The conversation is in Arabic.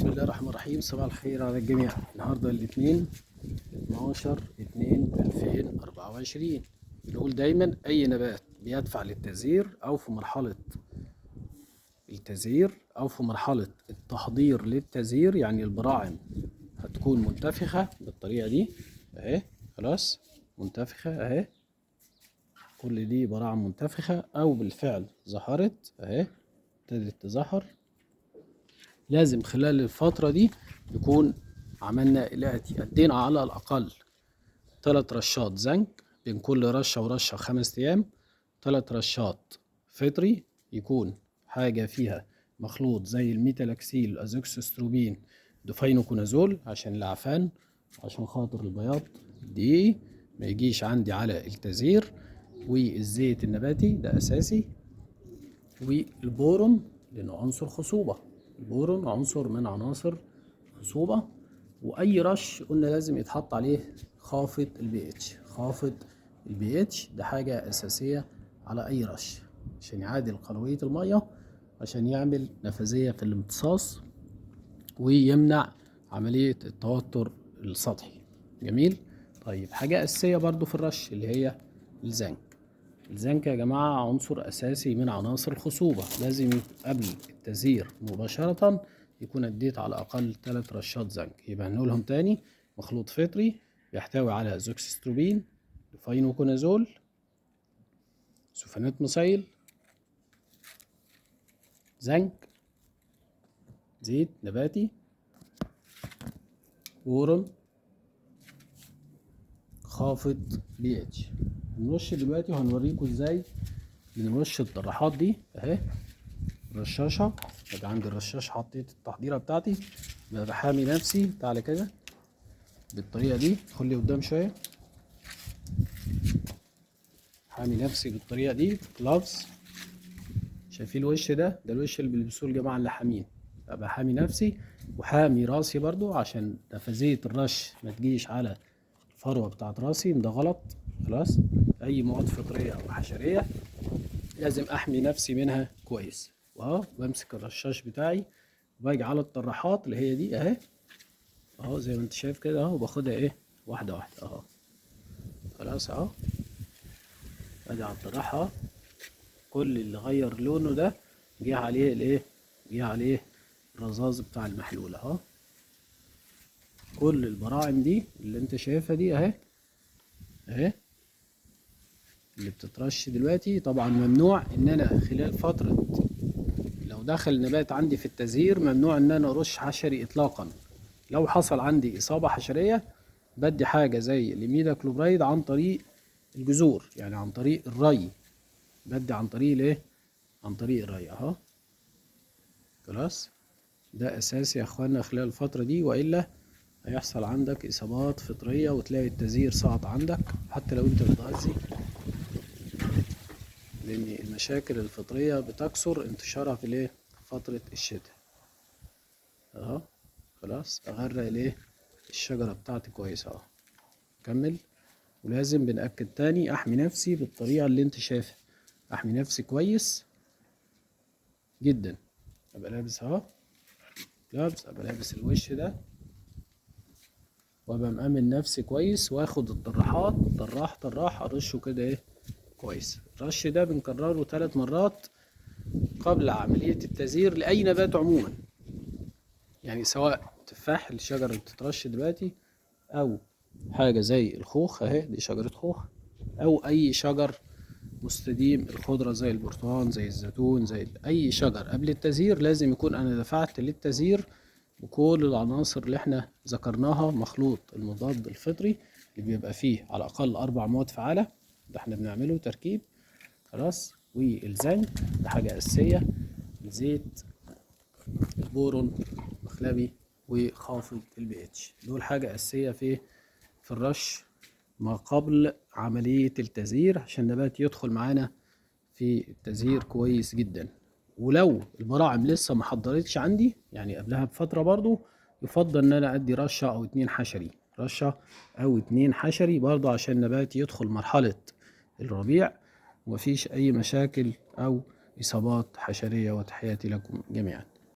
بسم الله الرحمن الرحيم. صباح الخير على الجميع. النهارده الاثنين 12/2/2024. بنقول دايما اي نبات بيدفع للتزهير او في مرحله التزهير او في مرحله التحضير للتزهير، يعني البراعم هتكون منتفخه بالطريقه دي اهي. خلاص، منتفخه اهي، كل دي براعم منتفخه او بالفعل ظهرت اهي، ابتدت تظهر. لازم خلال الفترة دي يكون عملنا الآتي: أدينا على الأقل 3 رشات زنك بين كل رشة ورشة 5 أيام، 3 رشات فطري يكون حاجة فيها مخلوط زي الميتالاكسيل، أزوكسستروبين، دوفاينوكونازول عشان العفان، عشان خاطر البياض دي ما يجيش عندي على التزهير، والزيت النباتي ده أساسي، والبورون لأنه عنصر خصوبة. البورون عنصر من عناصر خصوبة. وأي رش قلنا لازم يتحط عليه خافض البي اتش. خافض البي اتش ده حاجة أساسية على أي رش عشان يعادل قلوية المية، عشان يعمل نفاذية في الامتصاص ويمنع عملية التوتر السطحي. جميل. طيب، حاجة أساسية برضو في الرش اللي هي الزنك. الزنك يا جماعة عنصر أساسي من عناصر الخصوبة. لازم قبل التزهير مباشرة يكون اديت على الأقل 3 رشات زنك. يبقى هنقولهم تاني: مخلوط فطري بيحتوي على زوكسستروبين، دوفاينوكونازول، سوفونات مسيل، زنك، زيت نباتي، بورون، خافض بي اتش. هنرش دلوقتي وهنوريكم ازاي بنرش الطراحات دي اهي. رشاشة، يبقى عندي الرشاش، حطيت التحضيرة بتاعتي، بحامي نفسي. تعالى كده بالطريقة دي، خلي قدام شوية. حامي نفسي بالطريقة دي، جلافز. شايفين الوش ده الوش اللي بيلبسوه الجماعة اللي حامين. ابقى حامي نفسي وحامي راسي برضو عشان نفاذية الرش ما تجيش على الفروة بتاعت راسي، ده غلط. خلاص، اي مواد فطرية او حشرية لازم احمي نفسي منها كويس. واهو بمسك الرشاش بتاعي وباجي على الطراحات اللي هي دي اهي، اهو زي ما انت شايف كده اهو، باخدها ايه واحدة واحدة اهو. خلاص اهو، ادي على الطراحة، كل اللي غير لونه ده جه عليه الايه، جه عليه الرذاذ بتاع المحلول اهو. كل البراعم دي اللي انت شايفها دي اهي اهي اللي بتترش دلوقتي. طبعا ممنوع ان انا خلال فترة لو دخل نبات عندي في التزهير، ممنوع ان انا ارش حشري اطلاقا. لو حصل عندي اصابة حشرية بدي حاجة زي الاميدا كلوبرايد عن طريق الجذور، يعني عن طريق الري. بدي عن طريق الايه، عن طريق الري اهو. خلاص، ده اساسي يا اخوانا خلال الفترة دي، والا هيحصل عندك اصابات فطرية وتلاقي التزهير سقط عندك حتى لو انت بتغذي، لان المشاكل الفطرية بتكثر انتشارها في الايه، فترة الشتاء اهو. خلاص، اغرق الايه، الشجرة بتاعتي كويس اهو. كمل. ولازم بنأكد تاني احمي نفسي بالطريقة اللي انت شايفها، احمي نفسي كويس جدا. ابقى لابس اهو جلافز، ابقى لابس الوش ده، وابقى مأمن نفسي كويس، واخد الطراحات طراح ارشه كده ايه كويس. الرش ده بنكرره 3 مرات قبل عملية التزهير لأي نبات عموما، يعني سواء تفاح الشجرة اللي بتترش دلوقتي، أو حاجة زي الخوخ أهي، دي شجرة خوخ، أو أي شجر مستديم الخضرة زي البرتقال، زي الزيتون، زي أي شجر. قبل التزهير لازم يكون أنا دفعت للتزهير بكل العناصر اللي احنا ذكرناها. مخلوط المضاد الفطري اللي بيبقى فيه على الأقل 4 مواد فعالة، ده احنا بنعمله تركيب. خلاص، والزنك ده حاجة أساسية، الزيت، البورون مخلبي، وخافض البي اتش، دول حاجة أساسية في الرش ما قبل عملية التزهير، عشان النبات يدخل معانا في التزهير كويس جدا. ولو البراعم لسه ما حضرتش عندي، يعني قبلها بفترة، برضو يفضل ان انا ادي رشة او 2 حشري، رشة او 2 حشري برضو، عشان النبات يدخل مرحلة الربيع ومفيش اي مشاكل او اصابات حشرية. وتحياتي لكم جميعا.